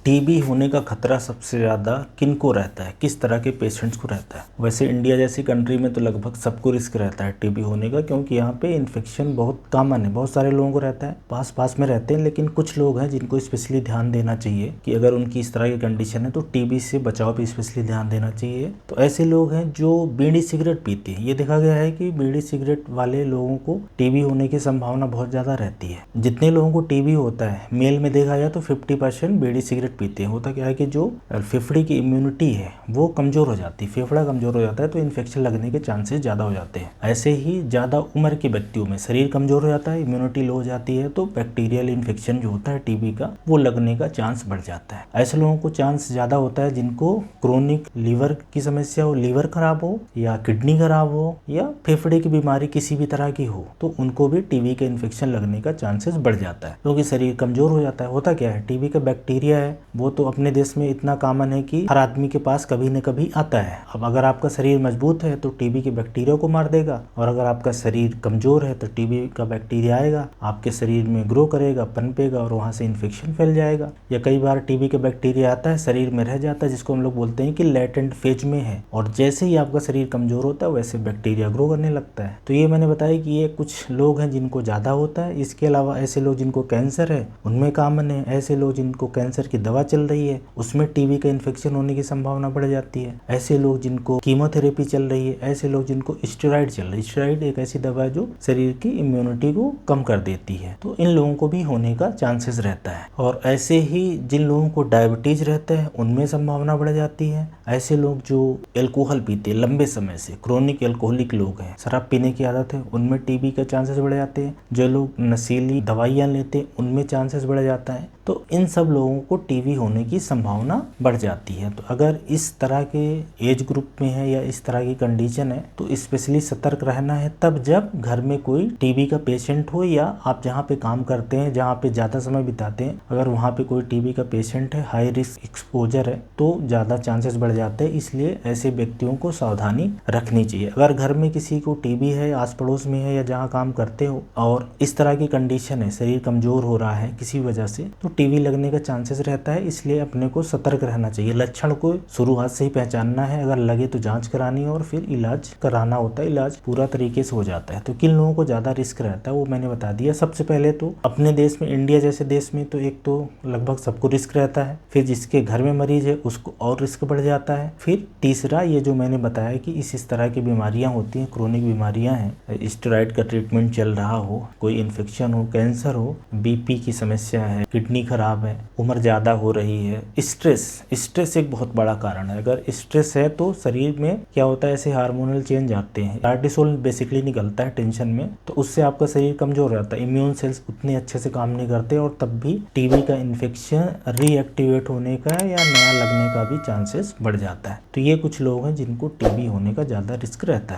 TB होने का खतरा सबसे ज़्यादा किनको रहता है, किस तरह के पेशेंट्स को रहता है? वैसे इंडिया जैसी कंट्री में तो लगभग सबको रिस्क रहता है टीबी होने का, क्योंकि यहाँ पे इन्फेक्शन बहुत कॉमन है, बहुत सारे लोगों को रहता है, पास पास में रहते हैं। लेकिन कुछ लोग हैं जिनको स्पेशली ध्यान देना चाहिए कि अगर उनकी इस तरह की कंडीशन है तो टीबी से बचाव पे स्पेशली ध्यान देना चाहिए। तो ऐसे लोग हैं जो बीड़ी सिगरेट पीते हैं। ये देखा गया है कि बीड़ी सिगरेट वाले लोगों को टीबी होने की संभावना बहुत ज़्यादा रहती है। जितने लोगों को टीबी होता है मेल में देखा जाए तो 50% बीड़ी सिगरेट पीते हैं। होता क्या है कि जो फेफड़े की इम्यूनिटी है वो कमजोर हो जाती है, फेफड़ा कमजोर हो जाता है तो इन्फेक्शन लगने के चांसेस ज़्यादा हो जाते हैं। ऐसे ही ज़्यादा उम्र के व्यक्तियों में शरीर कमजोर हो जाता है, इम्यूनिटी लो हो जाती है, तो बैक्टीरियल इन्फेक्शन जो होता है टीबी का वो लगने का चांस बढ़ जाता है। ऐसे लोगों को चांस ज़्यादा होता है जिनको क्रोनिक लीवर की समस्या हो, लीवर खराब हो या किडनी खराब हो या फेफड़े की बीमारी किसी भी तरह की हो, तो उनको भी टीबी का इन्फेक्शन लगने का चांसेस बढ़ जाता है, क्योंकि शरीर कमजोर हो जाता है। होता क्या है, टीबी का बैक्टीरिया है वो तो अपने देश में इतना कॉमन है कि हर आदमी के पास कभी न कभी आता है। अब अगर आपका शरीर मजबूत है तो टीबी के बैक्टीरिया को मार देगा, और अगर आपका शरीर कमजोर है तो टीबी का बैक्टीरिया आएगा, आपके शरीर में ग्रो करेगा, पनपेगा और वहां से इन्फेक्शन फैल जाएगा। या कई बार टीबी का बैक्टीरिया आता है, शरीर में रह जाता है, जिसको हम लोग बोलते हैं कि लेटेंट फेज में है, और जैसे ही आपका शरीर कमजोर होता है वैसे बैक्टीरिया ग्रो करने लगता है। तो ये मैंने बताया कि ये कुछ लोग हैं जिनको ज्यादा होता है। इसके अलावा ऐसे लोग जिनको कैंसर है उनमें कॉमन है। ऐसे लोग जिनको कैंसर की दवा चल रही है उसमें टीबी का इन्फेक्शन होने की संभावना बढ़ जाती है। ऐसे लोग जिनको कीमोथेरेपी चल रही है, ऐसे लोग जिनको स्टेरॉइड चल रही है, स्टेरॉइड एक ऐसी दवा है जो शरीर की इम्यूनिटी को कम कर देती है, तो इन लोगों को भी होने का चांसेस रहता है। और ऐसे ही जिन लोगों को डायबिटीज रहता है उनमें संभावना बढ़ जाती है। ऐसे लोग जो एल्कोहल पीते हैं लंबे समय से, क्रोनिक एल्कोहलिक लोग हैं, शराब पीने की आदत है, उनमें टीबी का चांसेस बढ़ जाते हैं। जो लोग नशीली दवाइयाँ लेते हैं उनमें चांसेस बढ़ जाता है। तो इन सब लोगों को टीबी होने की संभावना बढ़ जाती है। तो अगर इस तरह के एज ग्रुप में है या इस तरह की कंडीशन है तो स्पेशली सतर्क रहना है, तब जब घर में कोई टीबी का पेशेंट हो या आप जहाँ पे काम करते हैं, जहाँ पे ज़्यादा समय बिताते हैं, अगर वहाँ पे कोई टीबी का पेशेंट है, हाई रिस्क एक्सपोजर है, तो ज़्यादा चांसेस बढ़ जाते हैं। इसलिए ऐसे व्यक्तियों को सावधानी रखनी चाहिए। अगर घर में किसी को टीबी है, आस पड़ोस में है या जहाँ काम करते हो और इस तरह की कंडीशन है, शरीर कमजोर हो रहा है किसी वजह से, तो टीबी लगने का चांसेस रहता है। इसलिए अपने को सतर्क रहना चाहिए। लक्षण को शुरुआत से ही पहचानना है, अगर लगे तो जांच करानी है और फिर इलाज कराना होता है। इलाज पूरा तरीके से हो जाता है। तो किन लोगों को ज्यादा रिस्क रहता है वो मैंने बता दिया। सबसे पहले तो अपने देश में, इंडिया जैसे देश में तो एक तो लगभग सबको रिस्क रहता है, फिर जिसके घर में मरीज है उसको और रिस्क बढ़ जाता है, फिर तीसरा ये जो मैंने बताया कि इस तरह की बीमारियां होती हैं, क्रोनिक बीमारियां हैं, स्टेरॉइड का ट्रीटमेंट चल रहा हो, कोई इन्फेक्शन हो, कैंसर हो, बीपी की समस्या है, किडनी खराब है, उम्र ज़्यादा हो रही है, स्ट्रेस एक बहुत बड़ा कारण है। अगर स्ट्रेस है तो शरीर में क्या होता है, ऐसे हार्मोनल चेंज आते हैं, कार्टिसोल बेसिकली निकलता है टेंशन में, तो उससे आपका शरीर कमजोर रहता है, इम्यून सेल्स उतने अच्छे से काम नहीं करते, और तब भी टीबी का इन्फेक्शन रीएक्टिवेट होने का या नया लगने का भी चांसेस बढ़ जाता है। तो ये कुछ लोग हैं जिनको टीबी होने का ज़्यादा रिस्क रहता है।